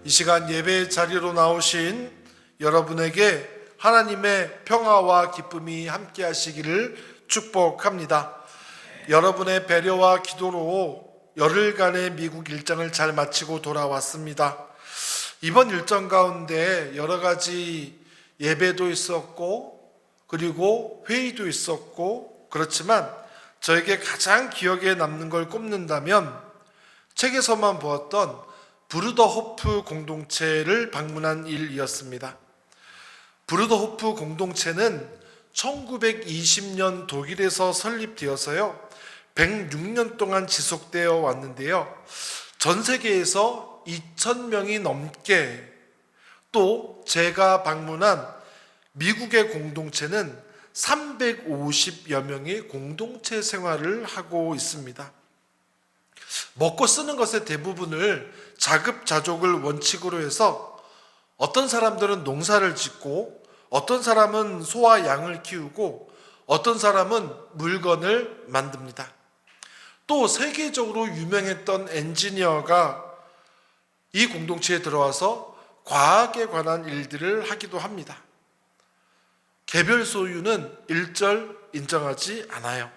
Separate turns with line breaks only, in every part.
이 시간 예배 자리로 나오신 여러분에게 하나님의 평화와 기쁨이 함께 하시기를 축복합니다. 여러분의 배려와 기도로 열흘간의 미국 일정을 잘 마치고 돌아왔습니다. 이번 일정 가운데 여러 가지 예배도 있었고 그리고 회의도 있었고, 그렇지만 저에게 가장 기억에 남는 걸 꼽는다면 책에서만 보았던 브루더호프 공동체를 방문한 일이었습니다. 브루더호프 공동체는 1920년 독일에서 설립되어서요 106년 동안 지속되어 왔는데요, 전 세계에서 2,000명이 넘게, 또 제가 방문한 미국의 공동체는 350여 명이 공동체 생활을 하고 있습니다. 먹고 쓰는 것의 대부분을 자급자족을 원칙으로 해서 어떤 사람들은 농사를 짓고, 어떤 사람은 소와 양을 키우고, 어떤 사람은 물건을 만듭니다. 또 세계적으로 유명했던 엔지니어가 이 공동체에 들어와서 과학에 관한 일들을 하기도 합니다. 개별 소유는 일절 인정하지 않아요.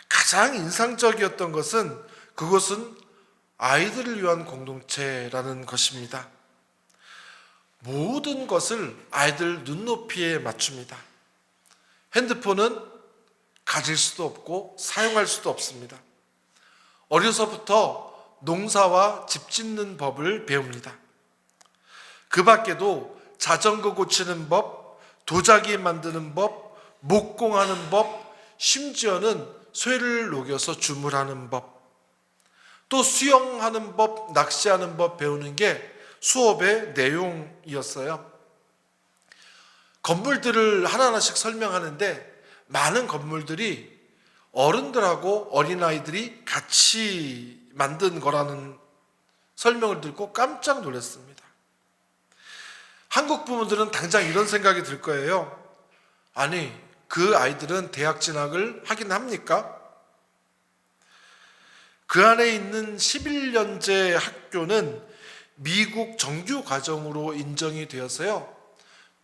가장 인상적이었던 것은 그것은 아이들을 위한 공동체라는 것입니다. 모든 것을 아이들 눈높이에 맞춥니다. 핸드폰은 가질 수도 없고 사용할 수도 없습니다. 어려서부터 농사와 집 짓는 법을 배웁니다. 그 밖에도 자전거 고치는 법, 도자기 만드는 법, 목공하는 법, 심지어는 쇠를 녹여서 주물하는 법, 또 수영하는 법, 낚시하는 법 배우는 게 수업의 내용이었어요. 건물들을 하나하나씩 설명하는데 많은 건물들이 어른들하고 어린아이들이 같이 만든 거라는 설명을 듣고 깜짝 놀랐습니다. 한국 부모들은 당장 이런 생각이 들 거예요. 아니, 그 아이들은 대학 진학을 하긴 합니까? 그 안에 있는 11년제 학교는 미국 정규 과정으로 인정이 되어서요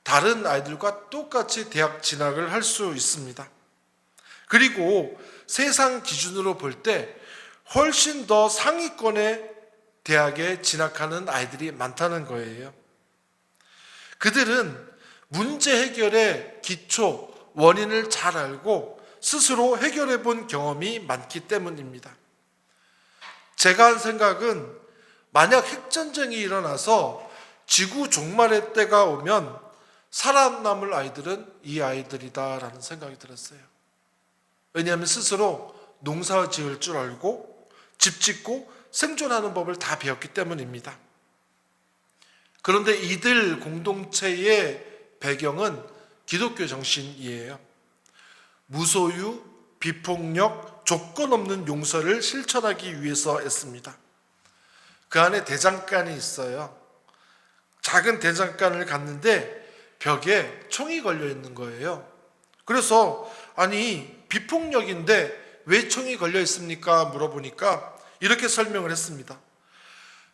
다른 아이들과 똑같이 대학 진학을 할 수 있습니다. 그리고 세상 기준으로 볼 때 훨씬 더 상위권의 대학에 진학하는 아이들이 많다는 거예요. 그들은 문제 해결의 기초, 원인을 잘 알고 스스로 해결해 본 경험이 많기 때문입니다. 제가 한 생각은 만약 핵전쟁이 일어나서 지구 종말의 때가 오면 살아남을 아이들은 이 아이들이다라는 생각이 들었어요. 왜냐하면 스스로 농사 지을 줄 알고 집 짓고 생존하는 법을 다 배웠기 때문입니다. 그런데 이들 공동체의 배경은 기독교 정신이에요. 무소유, 비폭력, 조건 없는 용서를 실천하기 위해서 했습니다. 그 안에 대장간이 있어요. 작은 대장간을 갔는데 벽에 총이 걸려 있는 거예요. 그래서 아니 비폭력인데 왜 총이 걸려 있습니까? 물어보니까 이렇게 설명을 했습니다.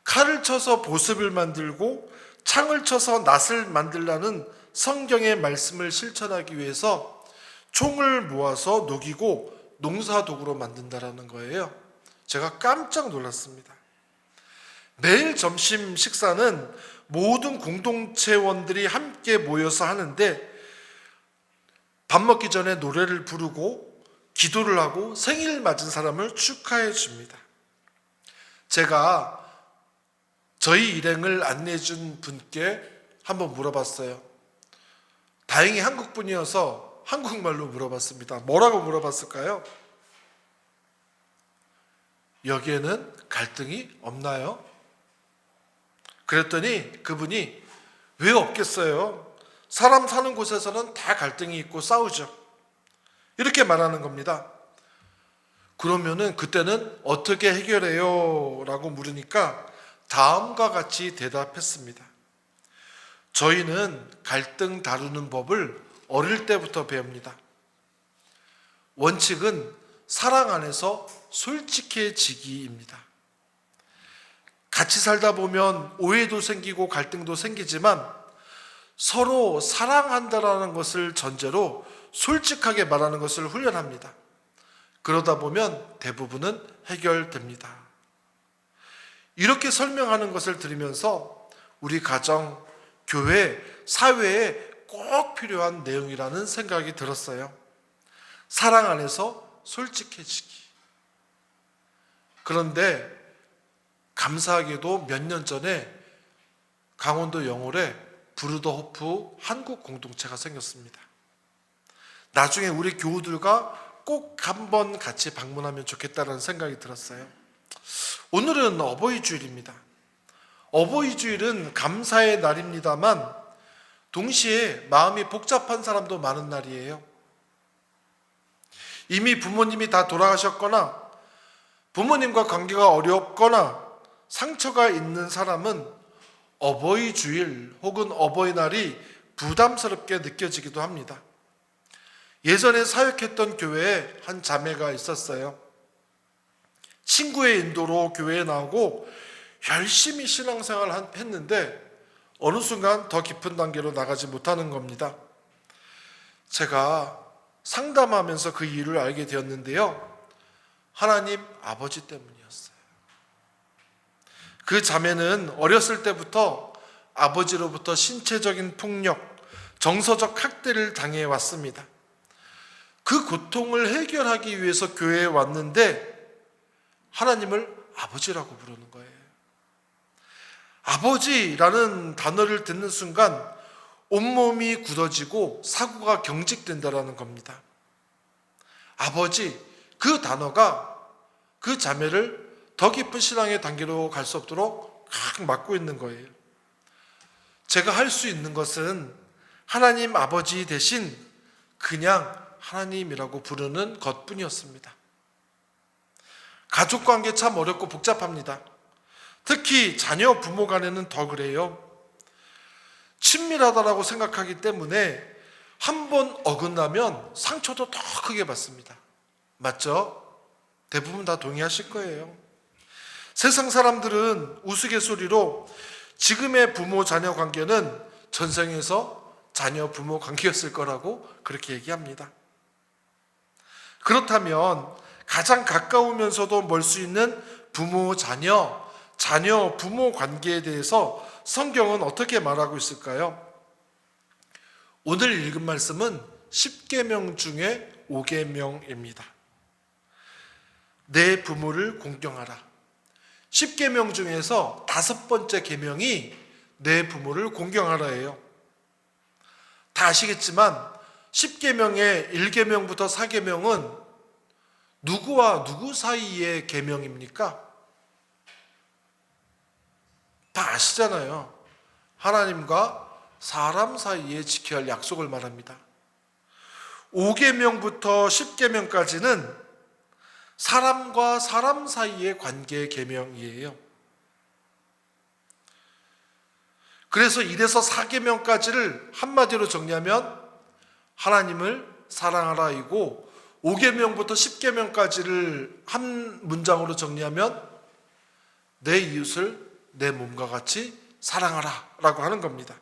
칼을 쳐서 보습을 만들고 창을 쳐서 낫을 만들라는 성경의 말씀을 실천하기 위해서 총을 모아서 녹이고 농사도구로 만든다라는 거예요. 제가 깜짝 놀랐습니다. 매일 점심 식사는 모든 공동체원들이 함께 모여서 하는데 밥 먹기 전에 노래를 부르고 기도를 하고 생일 맞은 사람을 축하해 줍니다. 제가 저희 일행을 안내해 준 분께 한번 물어봤어요. 다행히 한국 분이어서 한국말로 물어봤습니다. 뭐라고 물어봤을까요? 여기에는 갈등이 없나요? 그랬더니 그분이 왜 없겠어요? 사람 사는 곳에서는 다 갈등이 있고 싸우죠. 이렇게 말하는 겁니다. 그러면은 그때는 어떻게 해결해요? 라고 물으니까 다음과 같이 대답했습니다. 저희는 갈등 다루는 법을 어릴 때부터 배웁니다. 원칙은 사랑 안에서 솔직해지기입니다. 같이 살다 보면 오해도 생기고 갈등도 생기지만 서로 사랑한다라는 것을 전제로 솔직하게 말하는 것을 훈련합니다. 그러다 보면 대부분은 해결됩니다. 이렇게 설명하는 것을 들으면서 우리 가정, 교회, 사회에 꼭 필요한 내용이라는 생각이 들었어요. 사랑 안에서 솔직해지기. 그런데 감사하게도 몇 년 전에 강원도 영월에 브루더호프 한국 공동체가 생겼습니다. 나중에 우리 교우들과 꼭 한번 같이 방문하면 좋겠다는 생각이 들었어요. 오늘은 어버이 주일입니다. 어버이 주일은 감사의 날입니다만 동시에 마음이 복잡한 사람도 많은 날이에요. 이미 부모님이 다 돌아가셨거나 부모님과 관계가 어렵거나 상처가 있는 사람은 어버이 주일 혹은 어버이날이 부담스럽게 느껴지기도 합니다. 예전에 사역했던 교회에 한 자매가 있었어요. 친구의 인도로 교회에 나오고 열심히 신앙생활을 했는데 어느 순간 더 깊은 단계로 나가지 못하는 겁니다. 제가 상담하면서 그 이유를 알게 되었는데요. 하나님 아버지 때문이었어요. 그 자매는 어렸을 때부터 아버지로부터 신체적인 폭력, 정서적 학대를 당해 왔습니다. 그 고통을 해결하기 위해서 교회에 왔는데 하나님을 아버지라고 부르는 거예요. 아버지라는 단어를 듣는 순간 온몸이 굳어지고 사고가 경직된다라는 겁니다. 아버지, 그 단어가 그 자매를 더 깊은 신앙의 단계로 갈 수 없도록 꽉 막고 있는 거예요. 제가 할 수 있는 것은 하나님 아버지 대신 그냥 하나님이라고 부르는 것뿐이었습니다. 가족관계 참 어렵고 복잡합니다. 특히 자녀 부모 간에는 더 그래요. 친밀하다라고 생각하기 때문에 한 번 어긋나면 상처도 더 크게 받습니다. 맞죠? 대부분 다 동의하실 거예요. 세상 사람들은 우스갯소리로 지금의 부모 자녀 관계는 전생에서 자녀 부모 관계였을 거라고 그렇게 얘기합니다. 그렇다면 가장 가까우면서도 멀 수 있는 부모 자녀, 자녀 부모 관계에 대해서 성경은 어떻게 말하고 있을까요? 오늘 읽은 말씀은 10계명 중에 5계명입니다. 내 부모를 공경하라. 10계명 중에서 5번째 계명이 내 부모를 공경하라예요. 다 아시겠지만 10계명의 1계명부터 4계명은 누구와 누구 사이의 계명입니까? 다 아시잖아요. 하나님과 사람 사이에 지켜야 할 약속을 말합니다. 5계명부터 10계명까지는 사람과 사람 사이의 관계 계명이에요. 그래서 1에서 4계명까지를 한마디로 정리하면 하나님을 사랑하라이고 5계명부터 10계명까지를 한 문장으로 정리하면 내 이웃을 내 몸과 같이 사랑하라 라고 하는 겁니다.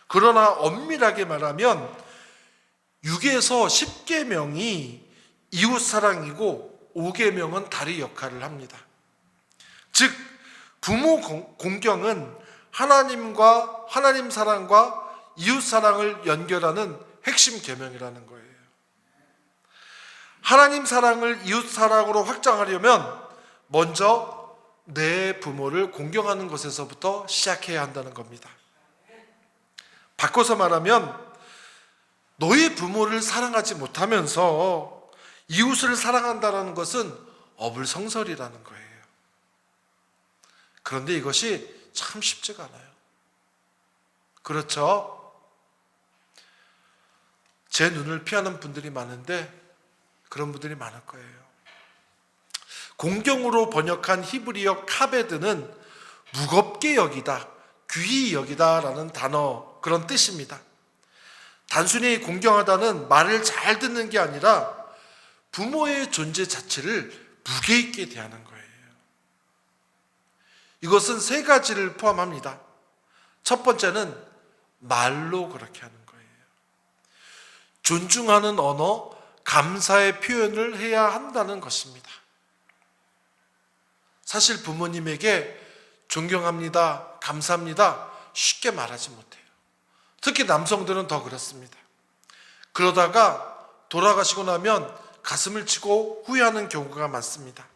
그러나 엄밀하게 말하면 6에서 10계명이 이웃사랑이고 5계명은 다리 역할을 합니다. 즉 부모 공경은 하나님과 하나님 사랑과 이웃 사랑을 연결하는 핵심 계명이라는 거예요. 하나님 사랑을 이웃 사랑으로 확장하려면 먼저 내 부모를 공경하는 것에서부터 시작해야 한다는 겁니다. 바꿔서 말하면 너의 부모를 사랑하지 못하면서 이웃을 사랑한다는 것은 어불성설이라는 거예요. 그런데 이것이 참 쉽지가 않아요. 그렇죠? 제 눈을 피하는 분들이 많은데 그런 분들이 많을 거예요. 공경으로 번역한 히브리어 카베드는 무겁게 여기다, 귀히 여기다라는 단어, 그런 뜻입니다. 단순히 공경하다는 말을 잘 듣는 게 아니라 부모의 존재 자체를 무게 있게 대하는 거예요. 이것은 세 가지를 포함합니다. 첫 번째는 말로 그렇게 하는 거예요. 존중하는 언어, 감사의 표현을 해야 한다는 것입니다. 사실 부모님에게 존경합니다, 감사합니다 쉽게 말하지 못해요. 특히 남성들은 더 그렇습니다. 그러다가 돌아가시고 나면 가슴을 치고 후회하는 경우가 많습니다.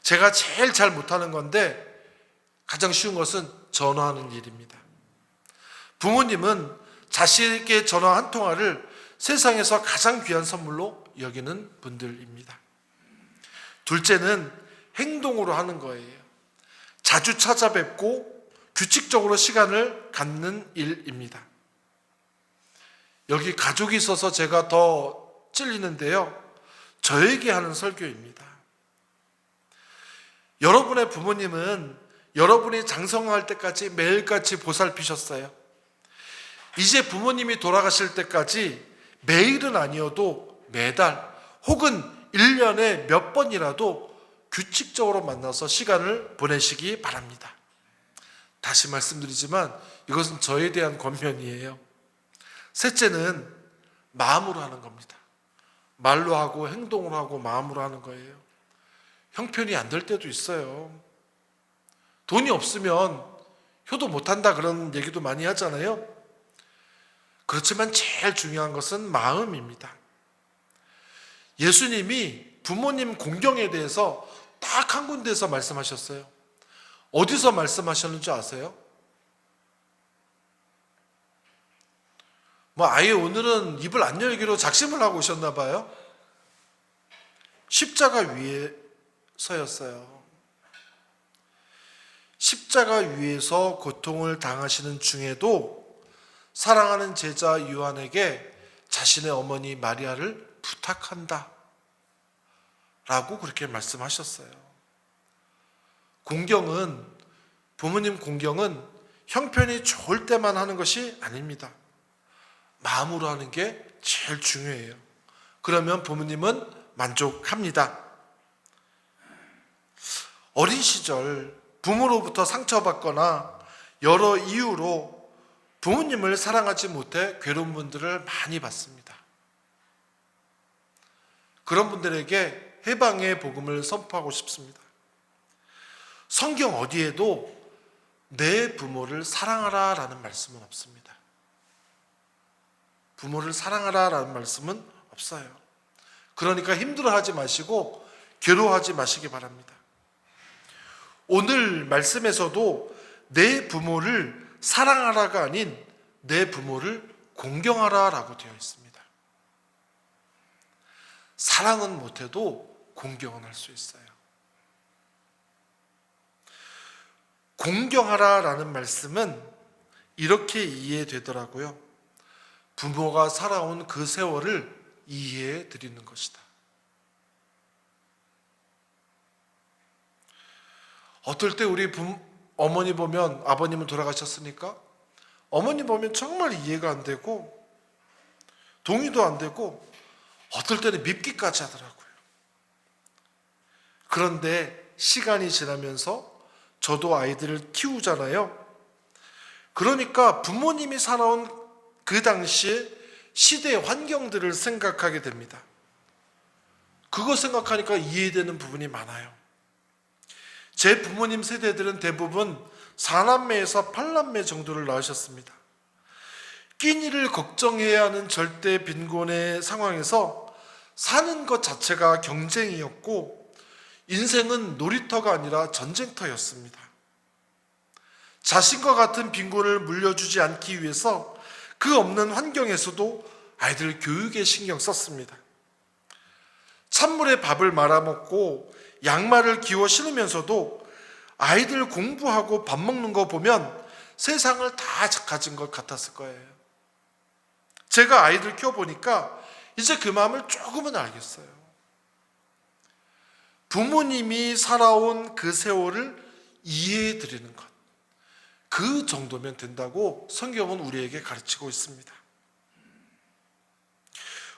제가 제일 잘 못하는 건데 가장 쉬운 것은 전화하는 일입니다. 부모님은 자식에게 전화 한 통화를 세상에서 가장 귀한 선물로 여기는 분들입니다. 둘째는 행동으로 하는 거예요. 자주 찾아뵙고 규칙적으로 시간을 갖는 일입니다. 여기 가족이 있어서 제가 더 찔리는데요. 저에게 하는 설교입니다. 여러분의 부모님은 여러분이 장성할 때까지 매일같이 보살피셨어요. 이제 부모님이 돌아가실 때까지 매일은 아니어도 매달 혹은 1년에 몇 번이라도 규칙적으로 만나서 시간을 보내시기 바랍니다. 다시 말씀드리지만 이것은 저에 대한 권면이에요. 셋째는 마음으로 하는 겁니다. 말로 하고 행동으로 하고 마음으로 하는 거예요. 형편이 안 될 때도 있어요. 돈이 없으면 효도 못한다 그런 얘기도 많이 하잖아요. 그렇지만 제일 중요한 것은 마음입니다. 예수님이 부모님 공경에 대해서 딱 한 군데에서 말씀하셨어요. 어디서 말씀하셨는지 아세요? 아예 오늘은 입을 안 열기로 작심을 하고 오셨나 봐요. 십자가 위에서였어요. 십자가 위에서 고통을 당하시는 중에도 사랑하는 제자 요한에게 자신의 어머니 마리아를 부탁한다 라고 그렇게 말씀하셨어요. 공경은, 부모님 공경은 형편이 좋을 때만 하는 것이 아닙니다. 마음으로 하는 게 제일 중요해요. 그러면 부모님은 만족합니다. 어린 시절 부모로부터 상처받거나 여러 이유로 부모님을 사랑하지 못해 괴로운 분들을 많이 봤습니다. 그런 분들에게 해방의 복음을 선포하고 싶습니다. 성경 어디에도 내 부모를 사랑하라 라는 말씀은 없습니다. 부모를 사랑하라 라는 말씀은 없어요. 그러니까 힘들어하지 마시고 괴로워하지 마시기 바랍니다. 오늘 말씀에서도 내 부모를 사랑하라가 아닌 내 부모를 공경하라 라고 되어 있습니다. 사랑은 못해도 공경은 할 수 있어요. 공경하라 라는 말씀은 이렇게 이해되더라고요. 부모가 살아온 그 세월을 이해해 드리는 것이다. 어떨 때 우리 어머니 보면, 아버님은 돌아가셨으니까 어머니 보면 정말 이해가 안 되고 동의도 안 되고 어떨 때는 밉기까지 하더라고요. 그런데 시간이 지나면서 저도 아이들을 키우잖아요. 그러니까 부모님이 살아온 그 당시에 시대의 환경들을 생각하게 됩니다. 그거 생각하니까 이해되는 부분이 많아요. 제 부모님 세대들은 대부분 4남매에서 8남매 정도를 낳으셨습니다. 끼니를 걱정해야 하는 절대 빈곤의 상황에서 사는 것 자체가 경쟁이었고 인생은 놀이터가 아니라 전쟁터였습니다. 자신과 같은 빈곤을 물려주지 않기 위해서 그 없는 환경에서도 아이들 교육에 신경 썼습니다. 찬물에 밥을 말아먹고 양말을 기워 신으면서도 아이들 공부하고 밥 먹는 거 보면 세상을 다 가진 것 같았을 거예요. 제가 아이들 키워보니까 이제 그 마음을 조금은 알겠어요. 부모님이 살아온 그 세월을 이해해 드리는 것, 그 정도면 된다고 성경은 우리에게 가르치고 있습니다.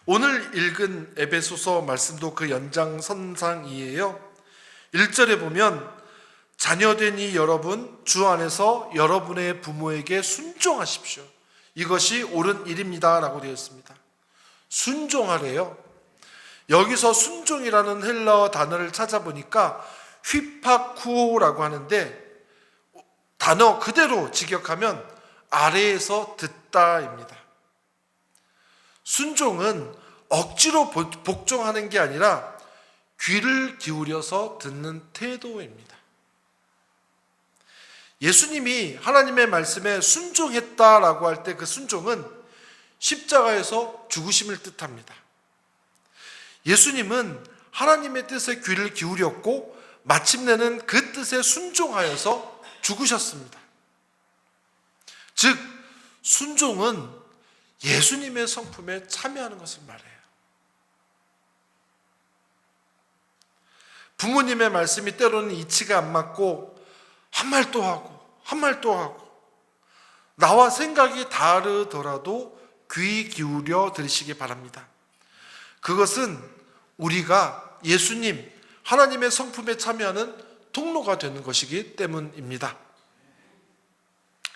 오늘 읽은 에베소서 말씀도 그 연장선상이에요. 1절에 보면 자녀된 이 여러분, 주 안에서 여러분의 부모에게 순종하십시오. 이것이 옳은 일입니다 라고 되어 있습니다. 순종하래요. 여기서 순종이라는 헬라어 단어를 찾아보니까 휘파쿠오라고 하는데, 단어 그대로 직역하면 아래에서 듣다입니다. 순종은 억지로 복종하는 게 아니라 귀를 기울여서 듣는 태도입니다. 예수님이 하나님의 말씀에 순종했다라고 할 때 그 순종은 십자가에서 죽으심을 뜻합니다. 예수님은 하나님의 뜻에 귀를 기울였고 마침내는 그 뜻에 순종하여서 죽으셨습니다. 즉, 순종은 예수님의 성품에 참여하는 것을 말해요. 부모님의 말씀이 때로는 이치가 안 맞고 한 말 또 하고 한 말 또 하고 나와 생각이 다르더라도 귀 기울여 들으시기 바랍니다. 그것은 우리가 예수님, 하나님의 성품에 참여하는 통로가 되는 것이기 때문입니다.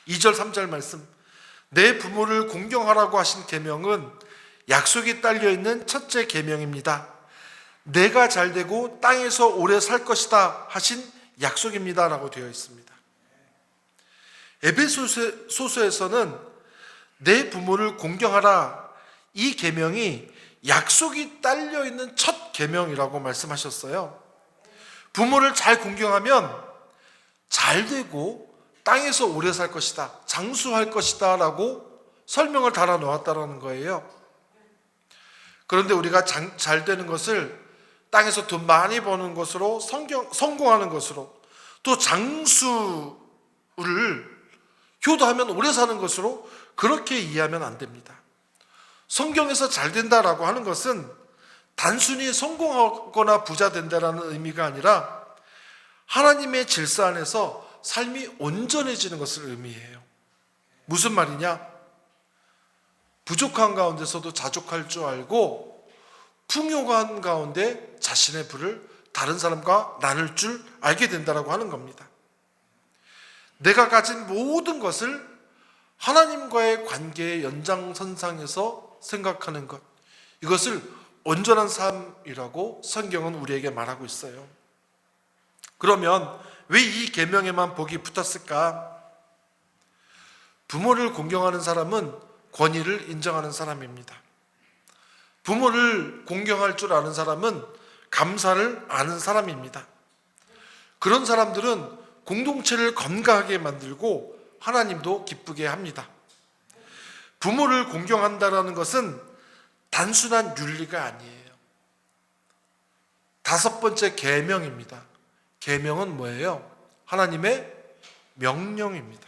2절 3절 말씀, 내 부모를 공경하라고 하신 계명은 약속이 딸려있는 첫째 계명입니다. 내가 잘되고 땅에서 오래 살 것이다 하신 약속입니다 라고 되어 있습니다. 에베소서에서는 내 부모를 공경하라, 이 계명이 약속이 딸려있는 첫 계명이라고 말씀하셨어요. 부모를 잘 공경하면 잘되고 땅에서 오래 살 것이다, 장수할 것이다 라고 설명을 달아 놓았다는 거예요. 그런데 우리가 잘 되는 것을 땅에서 돈 많이 버는 것으로, 성공하는 것으로, 또 장수를 효도하면 오래 사는 것으로 그렇게 이해하면 안 됩니다. 성경에서 잘 된다라고 하는 것은 단순히 성공하거나 부자 된다라는 의미가 아니라 하나님의 질서 안에서 삶이 온전해지는 것을 의미해요. 무슨 말이냐? 부족한 가운데서도 자족할 줄 알고 풍요한 가운데 자신의 부를 다른 사람과 나눌 줄 알게 된다라고 하는 겁니다. 내가 가진 모든 것을 하나님과의 관계의 연장선상에서 생각하는 것, 이것을 온전한 삶이라고 성경은 우리에게 말하고 있어요. 그러면 왜 이 계명에만 복이 붙었을까? 부모를 공경하는 사람은 권위를 인정하는 사람입니다. 부모를 공경할 줄 아는 사람은 감사를 아는 사람입니다. 그런 사람들은 공동체를 건강하게 만들고 하나님도 기쁘게 합니다. 부모를 공경한다는 것은 단순한 윤리가 아니에요. 5번째 계명입니다. 계명은 뭐예요? 하나님의 명령입니다.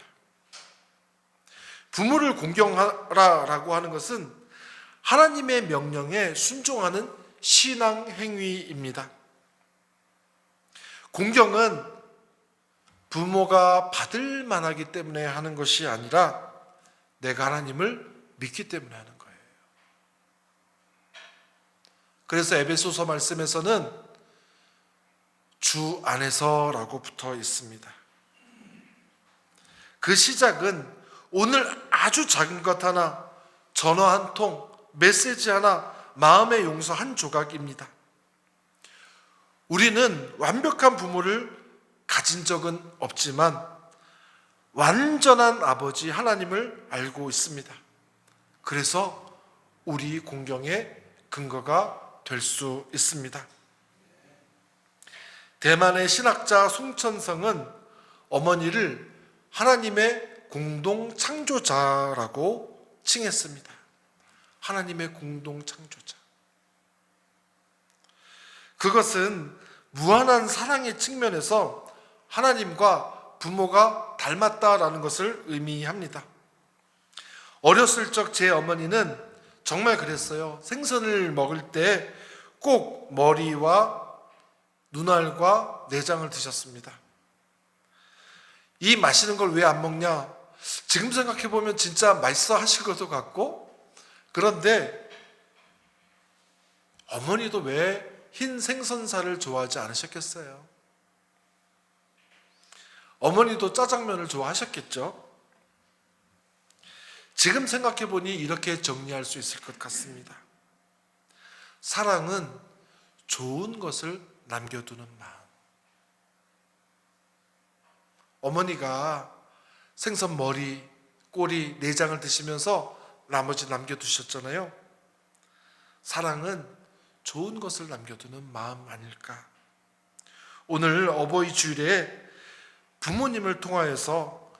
부모를 공경하라라고 하는 것은 하나님의 명령에 순종하는 신앙 행위입니다. 공경은 부모가 받을 만하기 때문에 하는 것이 아니라 내가 하나님을 믿기 때문에 하는 거예요. 그래서 에베소서 말씀에서는 주 안에서라고 붙어 있습니다. 그 시작은 오늘 아주 작은 것 하나, 전화 한 통, 메시지 하나, 마음의 용서 한 조각입니다. 우리는 완벽한 부모를 가진 적은 없지만 완전한 아버지 하나님을 알고 있습니다. 그래서 우리 공경의 근거가 될 수 있습니다. 대만의 신학자 송천성은 어머니를 하나님의 공동 창조자라고 칭했습니다. 하나님의 공동 창조자. 그것은 무한한 사랑의 측면에서 하나님과 부모가 닮았다라는 것을 의미합니다. 어렸을 적 제 어머니는 정말 그랬어요. 생선을 먹을 때 꼭 머리와 눈알과 내장을 드셨습니다. 이 맛있는 걸 왜 안 먹냐? 지금 생각해보면 진짜 맛있어 하실 것도 같고, 그런데 어머니도 왜 흰 생선살을 좋아하지 않으셨겠어요? 어머니도 짜장면을 좋아하셨겠죠? 지금 생각해 보니 이렇게 정리할 수 있을 것 같습니다. 사랑은 좋은 것을 남겨두는 마음. 어머니가 생선 머리, 꼬리, 내장을 드시면서 나머지 남겨두셨잖아요. 사랑은 좋은 것을 남겨두는 마음 아닐까. 오늘 어버이 주일에 부모님을 통하여서,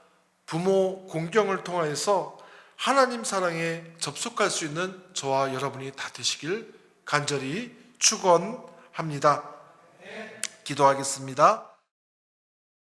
부모 공경을 통하여서 하나님 사랑에 접속할 수 있는 저와 여러분이 다 되시길 간절히 축원합니다. 기도하겠습니다.